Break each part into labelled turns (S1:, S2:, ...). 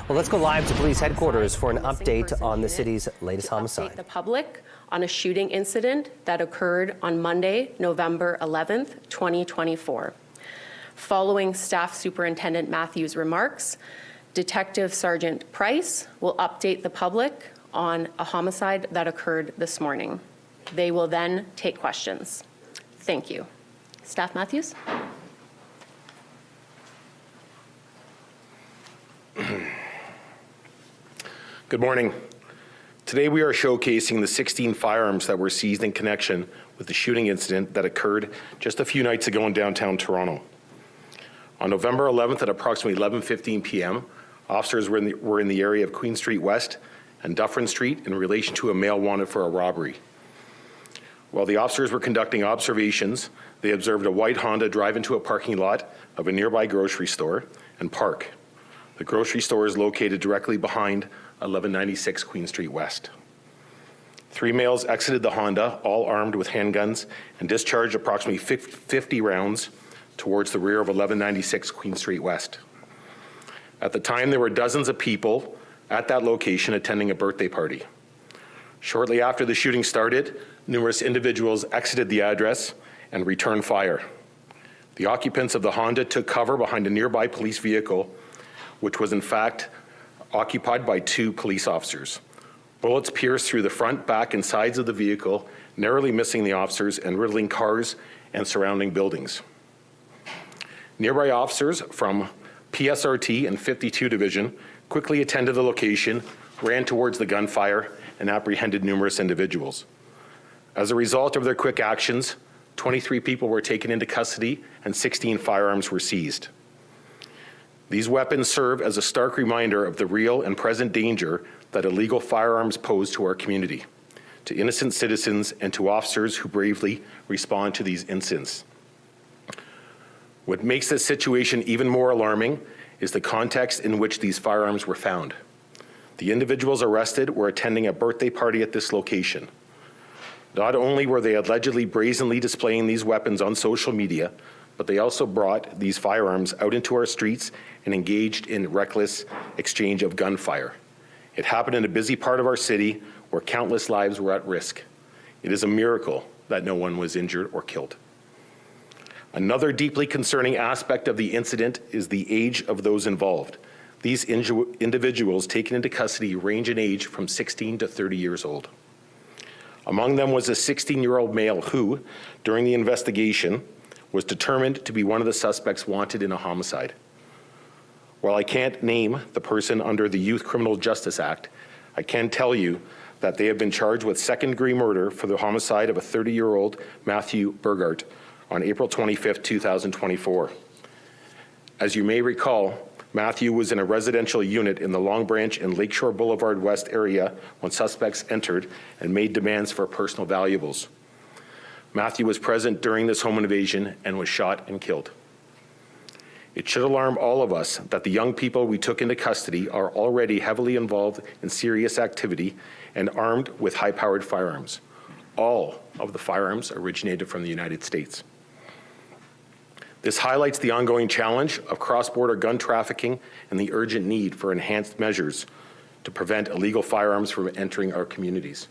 S1: Well, let's go live to police headquarters for an update on the city's latest homicide.
S2: Update the public on a shooting incident that occurred on Monday, November 11th, 2024. Following Staff Superintendent Matthew's remarks, Detective Sergeant Price will update the public on a homicide that occurred this morning. They will then take questions. Thank you. Staff Matthews.
S3: Good morning. Today we are showcasing the 16 firearms that were seized in connection with the shooting incident that occurred just a few nights ago in downtown Toronto. On November 11th at approximately 11:15 p.m., officers were in the area of Queen Street West and Dufferin Street in relation to a male wanted for a robbery. While the officers were conducting observations, they observed a white Honda drive into a parking lot of a nearby grocery store and park. The grocery store is located directly behind 1196 Queen Street West. 3 males exited the Honda, all armed with handguns, and discharged approximately 50 rounds towards the rear of 1196 Queen Street West. At the time, there were dozens of people at that location attending a birthday party. Shortly after the shooting started, numerous individuals exited the address and returned fire. The occupants of the Honda took cover behind a nearby police vehicle, which was in fact occupied by 2 police officers. Bullets pierced through the front, back, and sides of the vehicle, narrowly missing the officers and riddling cars and surrounding buildings. Nearby officers from PSRT and 52 Division quickly attended the location, ran towards the gunfire, and apprehended numerous individuals. As a result of their quick actions, 23 people were taken into custody and 16 firearms were seized. These weapons serve as a stark reminder of the real and present danger that illegal firearms pose to our community, to innocent citizens, and to officers who bravely respond to these incidents. What makes this situation even more alarming is the context in which these firearms were found. The individuals arrested were attending a birthday party at this location. Not only were they allegedly brazenly displaying these weapons on social media, but they also brought these firearms out into our streets and engaged in reckless exchange of gunfire. It happened in a busy part of our city where countless lives were at risk. It is a miracle that no one was injured or killed. Another deeply concerning aspect of the incident is the age of those involved. These individuals taken into custody range in age from 16 to 30 years old. Among them was a 16-year-old male who, during the investigation, was determined to be one of the suspects wanted in a homicide. While I can't name the person under the Youth Criminal Justice Act, I can tell you that they have been charged with second-degree murder for the homicide of a 30-year-old Matthew Bergart on April 25, 2024. As you may recall, Matthew was in a residential unit in the Long Branch and Lakeshore Boulevard West area when suspects entered and made demands for personal valuables. Matthew was present during this home invasion and was shot and killed. It should alarm all of us that the young people we took into custody are already heavily involved in serious activity and armed with high-powered firearms. All of the firearms originated from the United States. This highlights the ongoing challenge of cross-border gun trafficking and the urgent need for enhanced measures to prevent illegal firearms from entering our communities.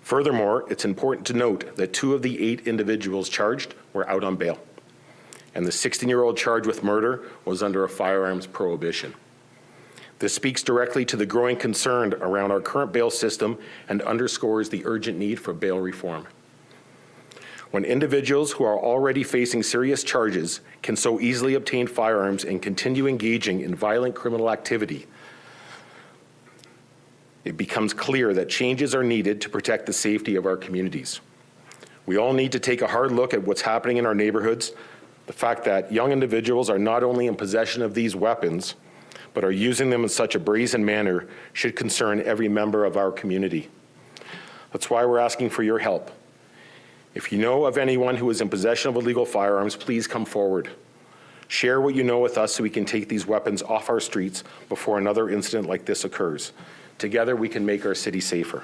S3: Furthermore, it's important to note that 2 of the 8 individuals charged were out on bail, and the 16-year-old charged with murder was under a firearms prohibition. This speaks directly to the growing concern around our current bail system and underscores the urgent need for bail reform. When individuals who are already facing serious charges can so easily obtain firearms and continue engaging in violent criminal activity, it becomes clear that changes are needed to protect the safety of our communities. We all need to take a hard look at what's happening in our neighborhoods. The fact that young individuals are not only in possession of these weapons, but are using them in such a brazen manner should concern every member of our community. That's why we're asking for your help. If you know of anyone who is in possession of illegal firearms, please come forward. Share what you know with us so we can take these weapons off our streets before another incident like this occurs. Together, we can make our city safer.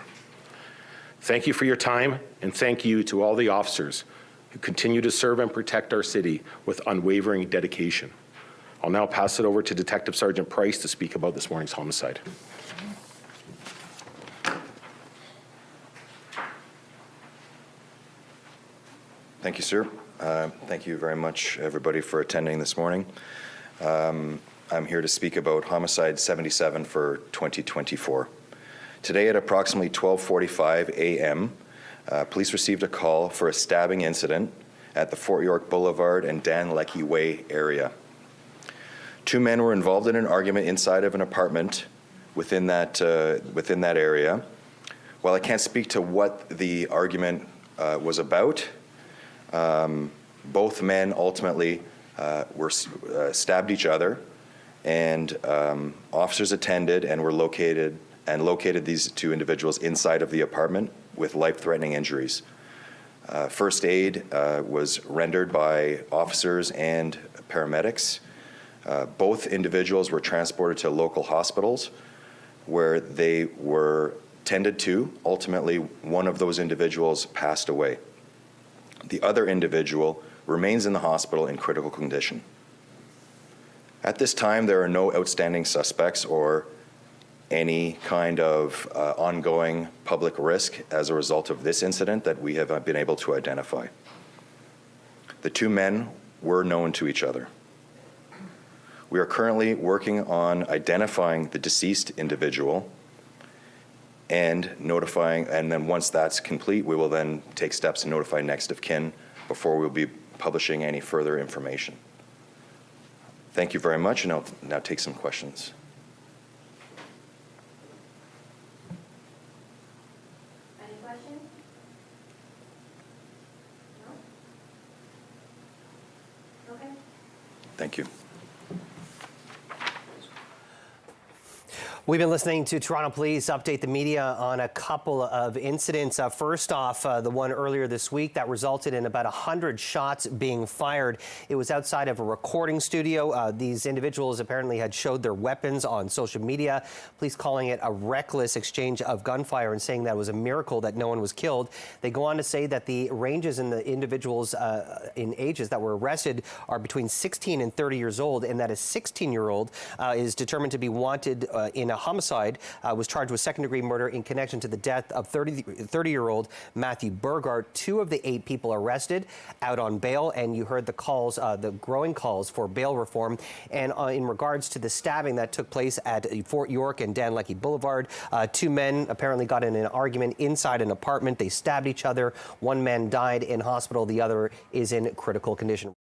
S3: Thank you for your time, and thank you to all the officers who continue to serve and protect our city with unwavering dedication. I'll now pass it over to Detective Sergeant Price to speak about this morning's homicide.
S4: Thank you, sir. Thank you very much, everybody, for attending this morning. I'm here to speak about homicide 77 for 2024. Today at approximately 12:45 a.m., police received a call for a stabbing incident at the Fort York Boulevard and Dan Leckie Way area. Two men were involved in an argument inside of an apartment within that area. While I can't speak to what the argument was about, both men ultimately stabbed each other, and officers attended and located these two individuals inside of the apartment with life-threatening injuries. First aid was rendered by officers and paramedics. Both individuals were transported to local hospitals where they were tended to. Ultimately, one of those individuals passed away. The other individual remains in the hospital in critical condition. At this time, there are no outstanding suspects or any kind of ongoing public risk as a result of this incident that we have been able to identify. The two men were known to each other. We are currently working on identifying the deceased individual and notifying, and then once that's complete, we will then take steps to notify next of kin before we'll be publishing any further information. Thank you very much, and I'll now take some questions.
S5: Any questions? No? Okay.
S4: Thank you.
S1: We've been listening to Toronto Police update the media on a couple of incidents. First off, the one earlier this week that resulted in about 100 shots being fired. It was outside of a recording studio. These individuals apparently had showed their weapons on social media. Police calling it a reckless exchange of gunfire and saying that it was a miracle that no one was killed. They go on to say that the ranges in the individuals in ages that were arrested are between 16 and 30 years old, and that a 16-year-old is determined to be wanted in a homicide, was charged with second-degree murder in connection to the death of 30-year-old Matthew Bergart. 2 of the 8 people arrested out on bail, and you heard the calls, the growing calls for bail reform. And in regards to the stabbing that took place at Fort York and Dan Leckie Boulevard, 2 men apparently got in an argument inside an apartment. They stabbed each other. 1 man died in hospital. The other is in critical condition.